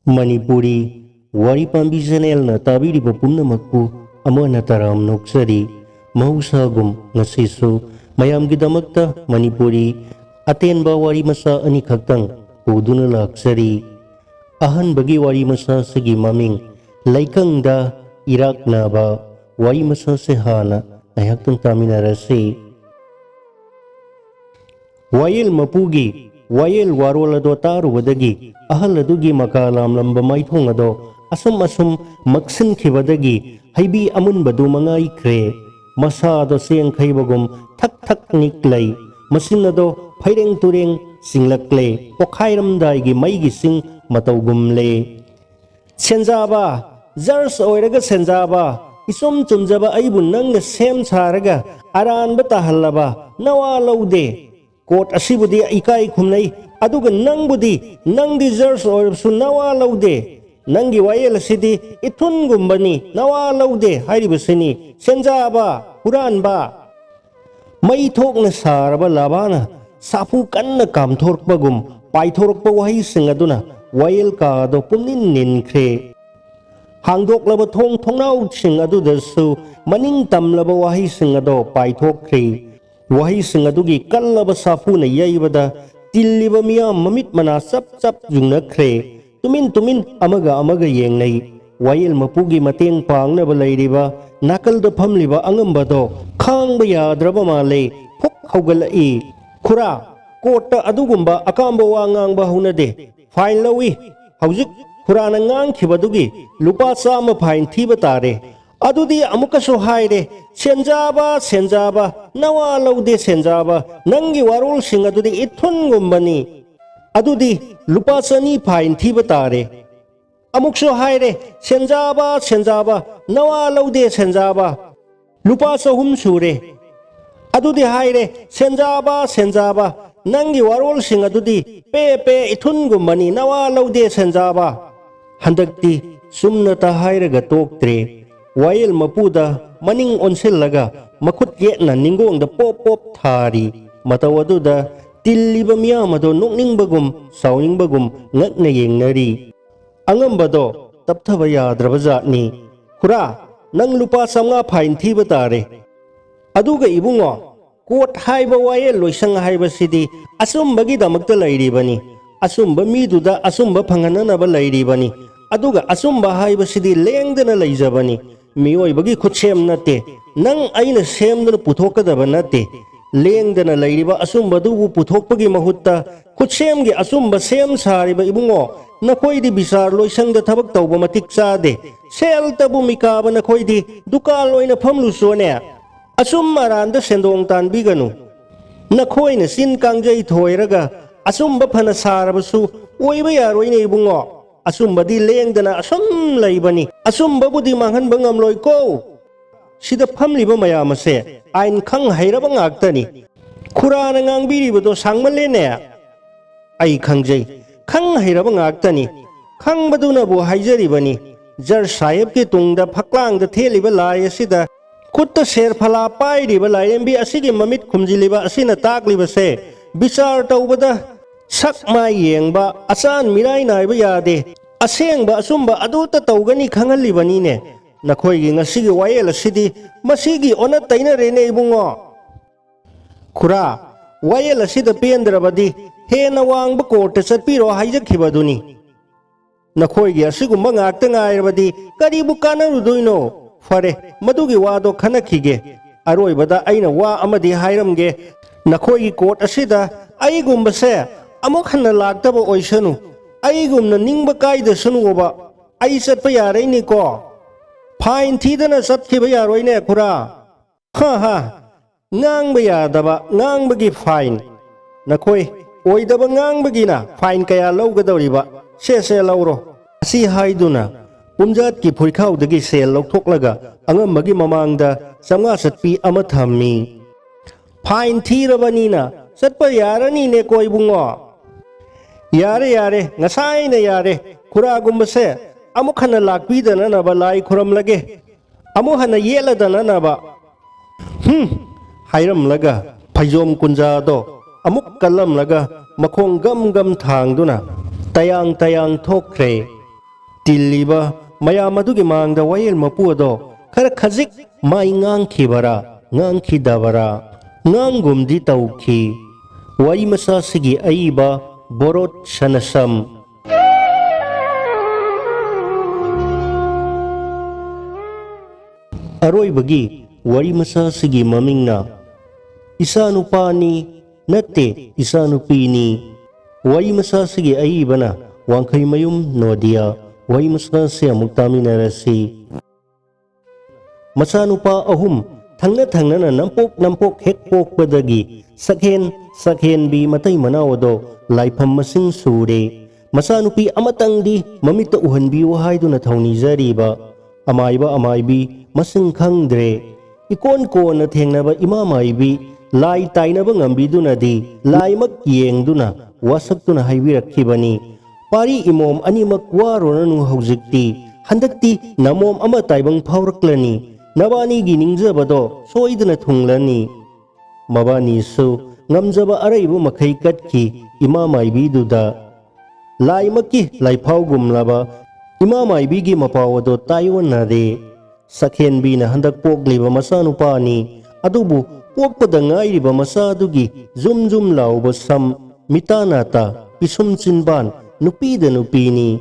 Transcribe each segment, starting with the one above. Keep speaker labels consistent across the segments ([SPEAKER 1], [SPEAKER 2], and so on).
[SPEAKER 1] Manipuri Wari Pambi Chanel na tabiri pumnamakpu amana taram noksari mahusagum ngasisu mayamgidamakta Manipuri atenba wari masa ani khaktang puduna laksari ahan bagi wari masa segi maming laikangda Irak naba wari masa sehana ayaktang taminarase Wayel mapugi Wayel warola do taru wadagi ahal adugi makalam lamba maithong ado asum maksin khibadagi haibi amun badu mangai kre masa do seng khaibagum thak niklai masin ado phaireng tureng singlakle pokhairam dai gi mai gi sing matawgum le senjaba jars oiraga senjaba isum chumjaba aibun nang sem saraga aran bata halaba nawa laude Kot asibudi ikai khumnai aduga nangbudi nangdi jars oirsu nawa laude nangi wayel sidi ithun gumbani nawa laude hairibasini senjaba huranba mai thokna saraba labana sapu kanna kamthorpagum paithorpa wahi singaduna wayel ka do pumnin ninkre hangdoklaba thongnau singadu dasu maning tamlaba wahi singado paithokre Wahi singadugi kallaba sapu na yaibada tiliba miyam mamit mana sap jungna kre tumin amaga yengnai wayel mapugi mateng pangna balairiba nakal da phamliba angambado khangba yadraba male phok haugalai khura kota adugumba akamba wangangba hunade fine lawi haujik khurana ngang khibadugi lupa chama fine thiba tare adudi amukaso haire senjaba nawa laude senjaba nangi warul singa adudi ithun gumbani adudi lupa chani fine thiba tare amukso haire senjaba nawa laude senjaba lupa chahum sure adudi haire senjaba nangi warul singa adudi pe ithun gumbani nawa laude senjaba handakti sumna ta hairaga toktre Wayel mapuda maning onsillaga makut yetna ningong da pop thari matawadu da tiliba miyamado nokningbagum sauningbagum ngakna yengnari angambado tapthaba yadraba jatni khura nang lupa samnga fine thiba tare aduga ibungo kot haiba wayel loisang haiba sidi asumbagi damakta lairibani asumba miduda asumba phangananaba lairibani aduga asumba haiba sidi lengdana laijabani Miyoi bagi kutsem nate nang aina semdana puthokadaba nate lengdana lairiba asumba dubu puthokpagi mahutta kutsemgi asumba sem sariba ibungo nakoidi bisar loisangda thabak tawba matik chade sel tabu mikaba nakoidi dukal loina phamlu sone asum maranda sendong tanbiganu nakoina sin kangjai thoiraga asumba phana sarabasu oiba yaroine ibungo Asumba di lengdana asum laibani asumba budi manghan bangam loi ko sida phamliba mayamase ain khang hairaba ngaktani khurana ngangbiri bodo sangmale ne ai khangjai khang hairaba ngaktani khang baduna bu haijari bani jar sahib ke tungda phaklang da theliba lai asida kutta ser phala pai riba lai embi asigi mamit khumjiliba asina takliba se bichar tawbada sak mai yengba asan mirai naiba yade asengba asumba aduta tawgani khangalibani ne nakhoigi ngasigi wayel asidi masigi ona taina rene ibungo khura wayel asida pendrabadi hena wangba korte satpiro haijakhibaduni nakhoigi asigumba ngakta ngairabadi karibu kanarudoino fare madugi wado khanakhige aroibada aina wa amadi hairamge nakhoigi court asida aigumbase amok hanna laktaba oisanu aigumna ningba kaida sunuba ai satpa yareini ko fine thidana satkhiba yaroine khura ha ngangba yadaba ngangbagi fine nakhoi oidaba ngangbagina fine kaya lawgadoriba se lawro asi haiduna pumjat ki phurikhaudagi sel lawthoklaga angambagi mamangda samga satpi ama thammi fine thirabanina satpa yarani ne koibungo Yare ngasai yare kura gumbase amu khana lakpidana naba lai khuram lage amu hana yela dana naba hairam laga phajom kunja do amuk kalam laga makhong gam thangduna tayang thokre ꯇꯤꯜꯂꯤꯕ ꯃꯌꯥꯝ ꯑꯗꯨꯒꯤ ꯃꯥꯡꯗ ꯋꯥꯌꯦꯜ ꯃꯄꯨ ꯑꯗꯣ ꯈꯔ ꯈꯖꯤꯛ ꯃꯥꯏ ꯉꯥꯡꯈꯤꯕꯔꯥ ꯉꯥꯡꯈꯤꯗꯕꯔꯥ ꯉꯥꯡꯒꯨꯝꯗꯤ ꯇꯧꯈꯤ꯫ ꯋꯥꯔꯤ ꯃꯆꯥꯁꯤꯒꯤ ꯑꯏꯕ ꯕꯣꯔꯣꯠ ꯁꯅꯁꯝ꯫ ꯑꯔꯣꯏꯕꯒꯤ ꯋꯥꯔꯤ ꯃꯆꯥꯁꯤꯒꯤ ꯃꯃꯤꯡꯅ ꯏꯆꯥꯅꯨꯄꯥꯅꯤ ꯅꯠꯇꯦ ꯏꯆꯥꯅꯨꯄꯤꯅꯤ꯫ ꯋꯥꯔꯤ ꯃꯆꯥꯁꯤꯒꯤ ꯑꯏꯕꯅ ꯋꯥꯡꯈꯩꯃꯌꯨꯝ ꯅꯣꯗꯤꯌꯥ꯫ ꯋꯥꯔꯤ ꯃꯆꯥꯁꯤ ꯑꯃꯨꯛ ꯇꯥꯃꯤꯟꯅꯔꯁꯤ꯫ ꯃꯆꯥꯅꯨꯄꯥ ꯑꯍꯨꯝ ꯊꯪꯅ ꯊꯪꯅꯅ ꯅꯝꯄꯣꯛ ꯍꯦꯛ ꯄꯣꯛꯄꯗꯒꯤ ꯁꯛꯍꯦꯟ ꯁꯛꯍꯦꯟꯕꯤ ꯃꯇꯩ ꯃꯅꯥꯎ ꯑꯗꯣ ꯂꯥꯏꯐꯝ ꯃꯁꯤꯡ ꯁꯨꯔꯦ꯫ ꯃꯆꯥꯅꯨꯄꯤ ꯑꯃꯇꯪꯗꯤ ꯃꯃꯤꯠꯇ ꯎꯍꯟꯕꯤꯌꯨ ꯍꯥꯏꯗꯨꯅ ꯊꯧꯅꯤꯖꯔꯤꯕ ꯑꯃꯥꯏꯕ ꯑꯃꯥꯏꯕꯤ ꯃꯁꯤꯡ ꯈꯪꯗ꯭ꯔꯦ꯫ ꯏꯀꯣꯟ ꯀꯣꯟꯅ ꯊꯦꯡꯅꯕ ꯏꯃꯥ ꯃꯥꯏꯕꯤ ꯂꯥꯏ ꯇꯥꯏꯅꯕ ꯉꯝꯕꯤꯗꯨꯅꯗꯤ ꯂꯥꯏꯃꯛ ꯌꯦꯡꯗꯨꯅ ꯋꯥꯁꯛꯇꯨꯅ ꯍꯥꯏꯕꯤꯔꯛꯈꯤꯕꯅꯤ, ꯄꯥꯔꯤ ꯏꯃꯣꯝ ꯑꯅꯤꯃꯛ ꯋꯥꯔꯨꯔꯅꯨ ꯍꯧꯖꯤꯛꯇꯤ, ꯍꯟꯗꯛꯇꯤ ꯅꯃꯣꯝ ꯑꯃ ꯇꯥꯏꯕꯪ ꯐꯥꯎꯔꯛꯂꯅꯤ, ꯅꯕꯥꯅꯤꯒꯤ ꯅꯤꯡꯖꯕꯗꯣ ꯁꯣꯏꯗꯅ ꯊꯨꯡꯂꯅꯤ꯫ ꯃꯕꯥꯅꯤꯁꯨ ꯉꯝꯖꯕ ꯑꯔꯩꯕ ꯃꯈꯩ ꯀꯠꯈꯤ ꯏꯃꯥ ꯃꯥꯏꯕꯤꯗꯨꯗ꯫ ꯂꯥꯏꯃꯛꯀꯤ ꯂꯥꯏꯐꯥꯎꯒꯨꯝꯂꯕ ꯏꯃꯥ ꯃꯥꯏꯕꯤꯒꯤ ꯃꯄꯥꯎ ꯑꯗꯣ ꯇꯥꯏꯑꯣꯟꯅꯔꯦ꯫ ꯁꯛꯍꯦꯟꯕꯤꯅ ꯍꯟꯗꯛ ꯄꯣꯛꯂꯤꯕ ꯃꯆꯥꯅꯨꯄꯥꯅꯤ, ꯑꯗꯨꯕꯨ ꯄꯣꯛꯄꯗ ꯉꯥꯏꯔꯤꯕ ꯃꯆꯥꯗꯨꯒꯤ ꯖꯨꯝ ꯖꯨꯝ ꯂꯥꯎꯕ ꯁꯝ, ꯃꯤꯇꯥ ꯅꯥꯇꯥ, ꯄꯤꯁꯨꯝ ꯆꯤꯟꯕꯥꯟ ꯅꯨꯄꯤꯗ ꯅꯨꯄꯤꯅꯤ꯫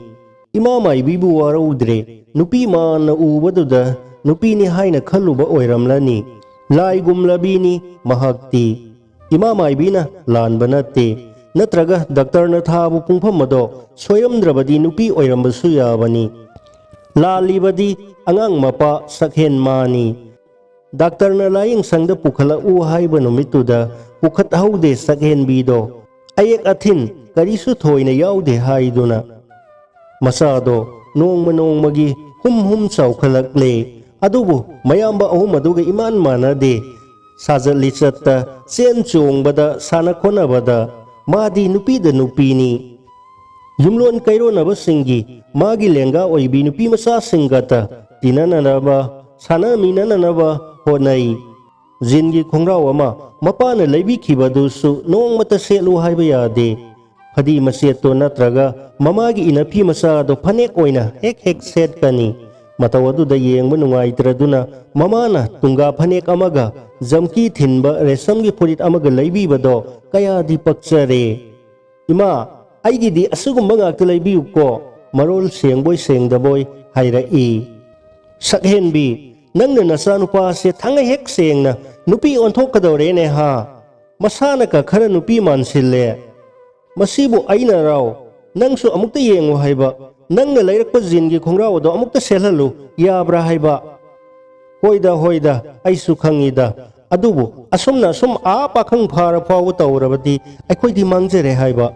[SPEAKER 1] ꯏꯃꯥ ꯃꯥꯏꯕꯤꯕꯨ ꯋꯥꯔꯧꯗ꯭ꯔꯦ, ꯅꯨꯄꯤ ꯃꯥꯟꯅ ꯎꯕꯗꯨꯗ ꯅꯨꯄꯤꯅꯤ ꯍꯥꯏꯅ ꯈꯜꯂꯨꯕ ꯑꯣꯏꯔꯝꯂꯅꯤ꯫ ꯂꯥꯏꯒꯨꯝꯂꯕꯤꯅꯤ ꯃꯍꯥꯛꯇꯤ꯫ ꯏꯃꯥ ꯃꯥꯏꯕꯤꯅ ꯂꯥꯟꯕ ꯅꯠꯇꯦ, ꯅꯠꯇ꯭ꯔꯒ ꯗꯥꯛꯇꯔꯅ ꯊꯥꯕ ꯄꯨꯡꯐꯝ ꯑꯗꯣ ꯁꯣꯏꯔꯝꯗ꯭ꯔꯕꯗꯤ ꯅꯨꯄꯤ ꯑꯣꯏꯔꯝꯕꯁꯨ ꯌꯥꯕꯅꯤ꯫ ꯂꯥꯜꯂꯤꯕꯗꯤ ꯑꯉꯥꯡ ꯃꯄꯥ ꯁꯛꯍꯦꯟꯃꯥꯅꯤ꯫ ꯗꯥꯛꯇꯔꯅ ꯂꯥꯏꯌꯦꯡꯁꯪꯗ ꯄꯨꯈꯠꯂꯛꯎ ꯍꯥꯏꯕ ꯅꯨꯃꯤꯠꯇꯨꯗ ꯄꯨꯈꯠꯍꯧꯗꯦ ꯁꯛꯍꯦꯟꯕꯤꯗꯣ, ꯑꯌꯦꯛ ꯑꯊꯤꯟ ꯀꯔꯤꯁꯨ ꯊꯣꯏꯅ ꯌꯥꯎꯗꯦ ꯍꯥꯏꯗꯨꯅ꯫ ꯃꯆꯥꯗꯣ ꯅꯣꯡꯃ ꯅꯣꯡꯃꯒꯤ ꯍꯨꯝ ꯆꯥꯎꯈꯠꯂꯛꯂꯦ, ꯑꯗꯨꯕꯨ ꯃꯌꯥꯝꯕ ꯑꯍꯨꯝ ꯑꯗꯨꯒ ꯏꯃꯥꯟ ꯃꯥꯟꯅꯗꯦ꯫ ꯁꯥꯖꯠ ꯂꯤꯆꯠꯇ, ꯆꯦꯟ ꯆꯣꯡꯕꯗ, ꯁꯥꯟꯅ ꯈꯣꯠꯅꯕꯗ ꯃꯥꯗꯤ ꯅꯨꯄꯤꯗ ꯅꯨꯄꯤꯅꯤ꯫ ꯌꯨꯝꯂꯣꯟ ꯀꯩꯔꯣꯟꯅꯕꯁꯤꯡꯒꯤ ꯃꯥꯒꯤ ꯂꯦꯡꯒꯥ ꯑꯣꯏꯕꯤ ꯅꯨꯄꯤ ꯃꯆꯥꯁꯤꯡꯒꯇ ꯇꯤꯟꯅꯅꯅꯕ ꯁꯥꯟꯅꯃꯤꯟꯅꯅꯕ ꯍꯣꯠꯅꯩ꯫ ꯖꯤꯟꯒꯤ ꯈꯣꯡꯒ꯭ꯔꯥꯎ ꯑꯃ ꯃꯄꯥꯅ ꯂꯩꯕꯤꯈꯤꯕꯗꯨꯁꯨ ꯅꯣꯡꯃꯇ ꯁꯦꯠꯂꯨ ꯍꯥꯏꯕ ꯌꯥꯗꯦ꯫ ꯐꯗꯤ ꯃꯆꯦꯠꯇꯣ ꯅꯠꯇ꯭ꯔꯒ ꯃꯃꯥꯒꯤ ꯏꯅꯐꯤ ꯃꯆꯥꯗꯣ ꯐꯅꯦꯛ ꯑꯣꯏꯅ ꯍꯦꯛ ꯁꯦꯠꯀꯅꯤ꯫ ꯃꯇꯧ ꯑꯗꯨꯗ ꯌꯦꯡꯕ ꯅꯨꯡꯉꯥꯏꯇ꯭ꯔꯗꯨꯅ ꯃꯃꯥꯅ ꯇꯨꯡꯒꯥ ꯐꯅꯦꯛ ꯑꯃꯒ ꯖꯝꯀꯤ ꯊꯤꯟꯕ ꯔꯦꯁꯝꯒꯤ ꯐꯨꯔꯤꯠ ꯑꯃꯒ ꯂꯩꯕꯤꯕꯗꯣ ꯀꯌꯥꯗꯤ ꯄꯛꯆꯔꯦ꯫ ꯏꯃꯥ, ꯑꯩꯒꯤꯗꯤ ꯑꯁꯤꯒꯨꯝꯕ ꯉꯥꯛꯇ ꯂꯩꯕꯤꯌꯨꯀꯣ, ꯃꯔꯣꯜ ꯁꯦꯡꯕꯣꯏ ꯁꯦꯡꯗꯕꯣꯏ ꯍꯥꯏꯔꯛꯏ꯫ ꯁꯛꯍꯦꯟꯕꯤ, ꯅꯪꯅ ꯅꯆꯥꯅꯨꯄꯥꯁꯦ ꯊꯥꯡꯉꯩ ꯍꯦꯛ ꯁꯦꯡꯅ ꯅꯨꯄꯤ ꯑꯣꯟꯊꯣꯛꯀꯗꯧꯔꯦꯅꯦ ꯍꯥ? ꯃꯁꯥꯅꯀ ꯈꯔ ꯅꯨꯄꯤ ꯃꯥꯟꯁꯤꯜꯂꯦ꯫ ꯃꯁꯤꯕꯨ ꯑꯩꯅ ꯔꯥꯎ? ꯅꯪꯁꯨ ꯑꯃꯨꯛꯇ ꯌꯦꯡꯉꯨ ꯍꯥꯏꯕ, ꯅꯪꯅ ꯂꯩꯔꯛꯄ ꯖꯤꯟꯒꯤ ꯈꯣꯡꯒ꯭ꯔꯥꯎ ꯑꯗꯣ ꯑꯃꯨꯛꯇ ꯁꯦꯠꯍꯜꯂꯨ ꯌꯥꯕ꯭ꯔꯥ ꯍꯥꯏꯕ? ꯍꯣꯏꯗ ꯑꯩꯁꯨ ꯈꯪꯉꯤꯗ, ꯑꯗꯨꯕꯨ ꯑꯁꯨꯝꯅ ꯄꯥꯈꯪ ꯐꯥꯔ ꯐꯥꯎꯕ ꯇꯧꯔꯕꯗꯤ ꯑꯩꯈꯣꯏꯗꯤ ꯃꯥꯡꯖꯔꯦ ꯍꯥꯏꯕ꯫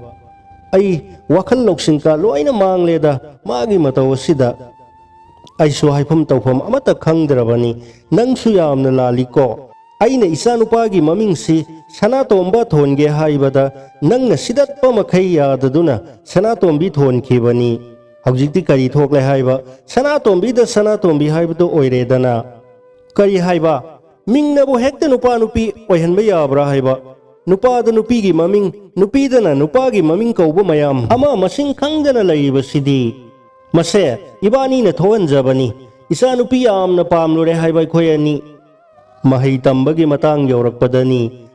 [SPEAKER 1] ꯑꯩ ꯋꯥꯈꯜ ꯂꯧꯁꯤꯡꯀ ꯂꯣꯏꯅ ꯃꯥꯡꯂꯦꯗ ꯃꯥꯒꯤ ꯃꯇꯧ ꯑꯁꯤꯗ꯫ ꯑꯩꯁꯨ ꯍꯥꯏꯐꯝ ꯇꯧꯐꯝ ꯑꯃꯠꯇ ꯈꯪꯗ꯭ꯔꯕꯅꯤ꯫ ꯅꯪꯁꯨ ꯌꯥꯝꯅ ꯂꯥꯜꯂꯤꯀꯣ꯫ ꯑꯩꯅ ꯏꯆꯥꯅꯨꯄꯥꯒꯤ ꯃꯃꯤꯡꯁꯤ ꯁꯅꯥꯇꯣꯝꯕ ꯊꯣꯟꯒꯦ ꯍꯥꯏꯕꯗ ꯅꯪꯅ ꯁꯤꯗꯠꯄ ꯃꯈꯩ ꯌꯥꯗꯗꯨꯅ ꯁꯅꯥꯇꯣꯝꯕꯤ ꯊꯣꯟꯈꯤꯕꯅꯤ꯫ ꯍꯧꯖꯤꯛꯇꯤ ꯀꯔꯤ ꯊꯣꯛꯂꯦ ꯍꯥꯏꯕ? ꯁꯅꯥꯇꯣꯝꯕꯤꯗ ꯁꯅꯥꯇꯣꯝꯕꯤ ꯍꯥꯏꯕꯗꯣ ꯑꯣꯏꯔꯦꯗꯅ꯫ ꯀꯔꯤ ꯍꯥꯏꯕ? ꯃꯤꯡꯅꯕꯨ ꯍꯦꯛꯇ ꯅꯨꯄꯥ ꯅꯨꯄꯤ ꯑꯣꯏꯍꯟꯕ ꯌꯥꯕ꯭ꯔꯥ ꯍꯥꯏꯕ? ꯅꯨꯄꯥꯗ ꯅꯨꯄꯤꯒꯤ ꯃꯃꯤꯡ, ꯅꯨꯄꯤꯗꯅ ꯅꯨꯄꯥꯒꯤ ꯃꯃꯤꯡ ꯀꯧꯕ ꯃꯌꯥꯝ ꯑꯃ ꯃꯁꯤꯡ ꯈꯪꯗꯅ ꯂꯩꯔꯤꯕꯁꯤꯗꯤ꯫ ꯃꯁꯦ ꯏꯕꯥꯅꯤꯅ ꯊꯣꯛꯍꯟꯖꯕꯅꯤ꯫ ꯏꯆꯥ ꯅꯨꯄꯤ ꯌꯥꯝꯅ ꯄꯥꯝꯂꯨꯔꯦ ꯍꯥꯏꯕ ꯑꯩꯈꯣꯏ ꯑꯅꯤ꯫ ꯃꯍꯩ ꯇꯝꯕꯒꯤ ꯃꯇꯥꯡ ꯌꯧꯔꯛꯄꯗꯅꯤ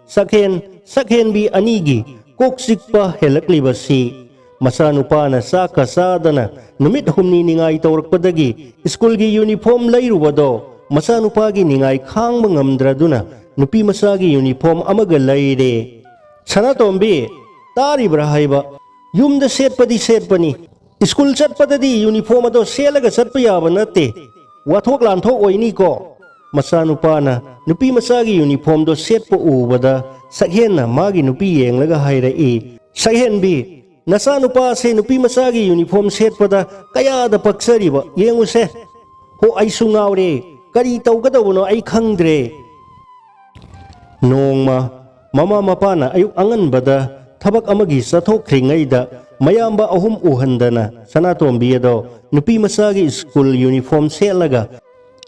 [SPEAKER 1] ꯁꯛꯍꯦꯟꯕꯤ ꯑꯅꯤꯒꯤ ꯀꯣꯛ ꯆꯤꯛꯄ ꯍꯦꯜꯂꯛꯂꯤꯕꯁꯤ꯫ ꯃꯆꯥꯅꯨꯄꯥꯅ ꯆꯥꯛꯀ ꯆꯥꯗꯅ ꯅꯨꯃꯤꯠ ꯍꯨꯝꯅꯤ ꯅꯤꯡꯉꯥꯏ ꯇꯧꯔꯛꯄꯗꯒꯤ ꯁ꯭ꯀꯨꯜꯒꯤ ꯌꯨꯅꯤꯐꯣꯔꯝ ꯂꯩꯔꯨꯕꯗꯣ ꯃꯆꯥꯅꯨꯄꯥꯒꯤ ꯅꯤꯡꯉꯥꯏ ꯈꯥꯡꯕ ꯉꯝꯗ꯭ꯔꯗꯨꯅ ꯅꯨꯄꯤ ꯃꯆꯥꯒꯤ ꯌꯨꯅꯤꯐꯣꯔꯝ ꯑꯃꯒ ꯂꯩꯔꯦ꯫ ꯁꯅꯥꯇꯣꯝꯕꯤ, ꯇꯥꯔꯤꯕ꯭ꯔꯥ ꯍꯥꯏꯕ? ꯌꯨꯝꯗ ꯁꯦꯠꯄꯗꯤ ꯁꯦꯠꯄꯅꯤ, ꯁ꯭ꯀꯨꯜ ꯆꯠꯄꯗꯗꯤ ꯌꯨꯅꯤꯐꯣꯔꯝ ꯑꯗꯣ ꯁꯦꯠꯂꯒ ꯆꯠꯄ ꯌꯥꯕ ꯅꯠꯇꯦ, ꯋꯥꯊꯣꯛ ꯂꯥꯟꯊꯣꯛ ꯑꯣꯏꯅꯤꯀꯣ꯫ ꯃꯆꯥꯅꯨꯄꯥꯅ ꯅꯨꯄꯤ ꯃꯆꯥꯒꯤ ꯌꯨꯅꯤꯐꯣꯔꯝꯗꯣ ꯁꯦꯠꯄ ꯎꯕꯗ ꯁꯛꯍꯦꯟꯅ ꯃꯥꯒꯤ ꯅꯨꯄꯤ ꯌꯦꯡꯂꯒ ꯍꯥꯏꯔꯛꯏ, ꯁꯛꯍꯦꯟꯕꯤ, ꯅꯆꯥꯅꯨꯄꯥꯁꯦ ꯅꯨꯄꯤ ꯃꯆꯥꯒꯤ ꯌꯨꯅꯤꯐꯣꯔꯝ ꯁꯦꯠꯄꯗ ꯀꯌꯥꯗ ꯄꯛꯆꯔꯤꯕ ꯌꯦꯡꯉꯨꯁꯦ꯫ ꯍꯣ, ꯑꯩꯁꯨ ꯉꯥꯎꯔꯦ, ꯀꯔꯤ ꯇꯧꯒꯗꯧꯕꯅꯣ ꯑꯩ ꯈꯪꯗ꯭ꯔꯦ꯫ ꯅꯣꯡꯃ ꯃꯃꯥ ꯃꯄꯥꯅ ꯑꯌꯨꯛ ꯑꯉꯟꯕꯗ ꯊꯕꯛ ꯑꯃꯒꯤ ꯆꯠꯊꯣꯛꯈ꯭ꯔꯤꯉꯩꯗ ꯃꯌꯥꯝꯕ ꯑꯍꯨꯝ ꯎꯍꯟꯗꯅ ꯁꯅꯥꯇꯣꯝꯕꯤ ꯑꯗꯣ ꯅꯨꯄꯤ ꯃꯆꯥꯒꯤ ꯁ꯭ꯀꯨꯜ ꯌꯨꯅꯤꯐꯣꯔꯝ ꯁꯦꯠꯂꯒ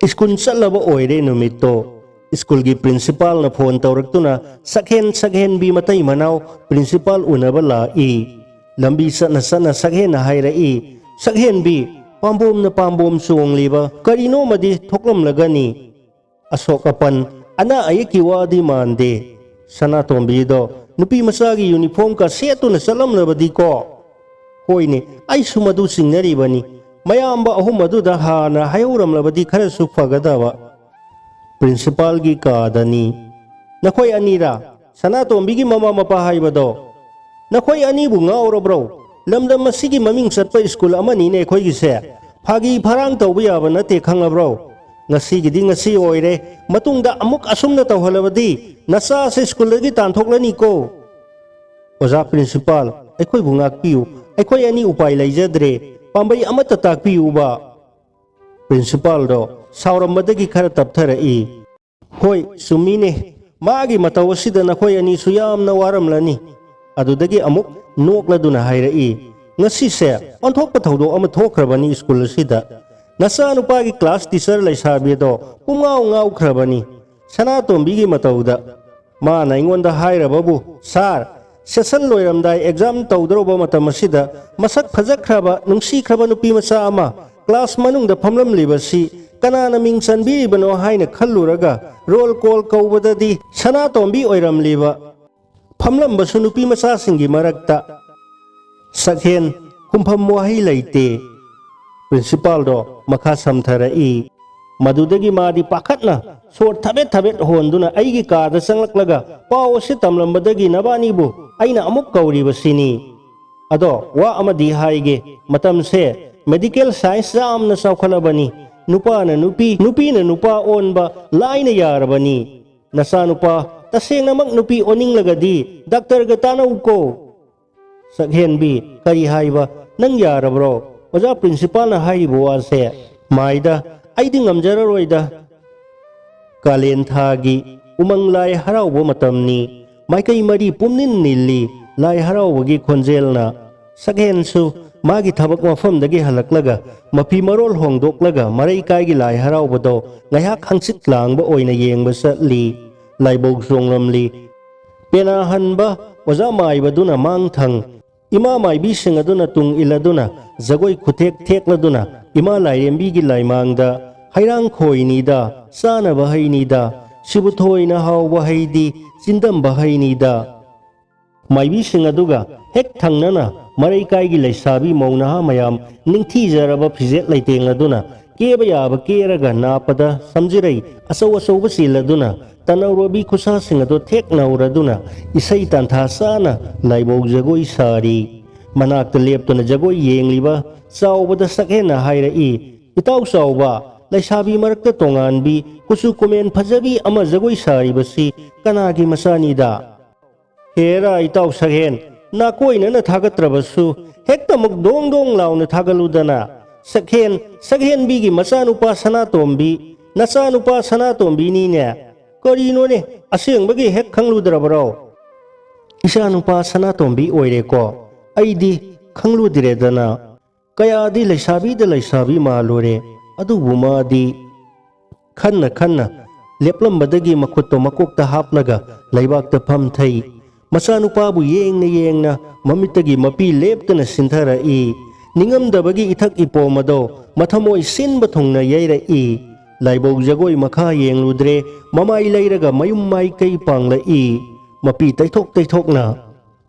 [SPEAKER 1] ꯁ꯭ꯀꯨꯜ ꯆꯠꯂꯕ ꯑꯣꯏꯔꯦ ꯅꯨꯃꯤꯠꯇꯣ꯫ ꯁ꯭ꯀꯨꯜꯒꯤ ꯄ꯭ꯔꯤꯟꯁꯤꯄꯥꯜꯅ ꯐꯣꯟꯇꯧꯔꯛꯇꯨꯅ ꯁꯛꯍꯦꯟꯕꯤ ꯃꯇꯩ ꯃꯅꯥꯎ ꯄ꯭ꯔꯤꯟꯁꯤꯄꯥꯜ ꯎꯅꯕ ꯂꯥꯛꯏ꯫ ꯂꯝꯕꯤ ꯆꯠꯅ ꯁꯛꯍꯦꯟꯅ ꯍꯥꯏꯔꯛꯏ, ꯁꯛꯍꯦꯟꯕꯤ, pambom na pambom songliba karino madi thoklamlagani asokapan ana ayaki wadi mande Sanatombi do nupi masagi uniform ka setu na salamlabadi ko hoine ay sumadu singnaribani mayamba ahum aduda hana hayuramlabadi khara su fagadaba principal gi kadani nakoy anira Sanatombi gi mama mapa haibado nakoy ani bu ngaurabro lamdam masigi maming satpa school amani ne khoi gi se phagi pharang tawba yaba nate khangabro ngasi gi ding ngasi oire matungda amuk asumna tawhalabadi nasa se school gi tanthokhlani ko oja principal aikhoi bu ngakpiu aikhoi ani upai laijadre pambai amata takpiu ba principal do saurammadagi khara taptharai hoi sumine magi matawasida nakhoi ani suyamna waramlani adudagi amuk nokladuna hairai ngasi se onthokpa thawdo ama thokhrabani school sida nasa nupagi class teacher laisabi do pungau ngau khrabani Sanatombi gi matawda ma na ingonda hairababu sar session loiramdai exam tawdroba matamasida masak phajakhraba nungsikhraba nupi macha ama class manungda phamlam libasi kanana ming chanbiribano haina khalluraga roll call kaubadadi Sanatombi oiramliba phamlam basu nupi macha singi marakta sakhen kumpham wahi laite principal do makha samtharai madudagi madi pakhatna sor thabet thabet honduna aigi kada sanglaklaga paw se tamlambadagi nabani bu aina amuk kauribasini ado wa amadi haige matam se medical science amna saukhalabani nupa na nupi na nupa onba laina yarabani nasa nupa tasengna mak nupi oning lagadi doctor ga tanaw ko sakhen bi kari haiba nang yarabro oja principal na haibo ase maida aidi ngamjararoida kalen thagi umang lai haraubo matamni maikai mari pumnin nilli lai haraubagi khonjelna sakhen su magi thabak mafamdagi halaklaga mapi marol hongdoklaga marai kaigi lai haraubodo ngaiha khangsit langba oina yengba satli laibog songlamli pena hanba oja maibaduna mangthang ima maibi singaduna tung iladuna jagoi khutek thekladuna ima lairembi gi laimangda hairang khoinida sana bahainida sibuthoina hawba haidi chindam bahainida maibi singaduga hek thangnana marai kaigi laisabi maunaha mayam ningthi jaraba phijet laitengladuna keba yaba keraga napada samjirai asaw asaw siladuna tanawrobi khusa singado thek nauraduna isai tantha sana laibog jagoi sari manakta leptuna jagoi yengliba chawbada sakhena hairai itaw chawba laisabi marakta tonganbi kusu komen phajabi ama jagoi sari basi kanagi masanida hera itaw sakhen na koina na thagatrabasu hekta muk dong dong launa thagaludana sakhen bigi masanupa Sanatombi nasanupa Sanatombi ni ne karino ne asengbagi hek khangludrabro isanupa Sanatombi oire ko aidi khangludiredana kayadi laisabi da laisabi malore adubu madi khanna leplambadagi makhutto makokta haplaga laibakta phamthai masanupabu yengna mamitagi mapi leptana sintharai ningamdabagi ithak ipomado mathamoi sinba thongna yairai laibog jagoi makha yengludre mamai leiraga mayum mai kai panglai mapi taithokna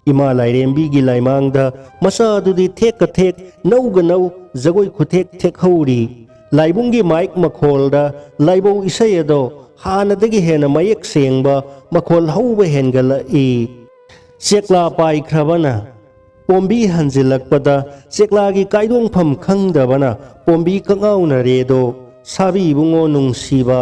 [SPEAKER 1] ima lairembi gi laimangda masa dudi thek ka thek nauga nau jagoi khuthek thek hauri laibungi mic makholda laibo isayado hanadagi hena mayek sengba makhol hauba hengalai chekla pai khrabana pombi hanjilakpada chekla gi kaidong pham khangdabana pombi kangauna redo sabi bungo nungsiba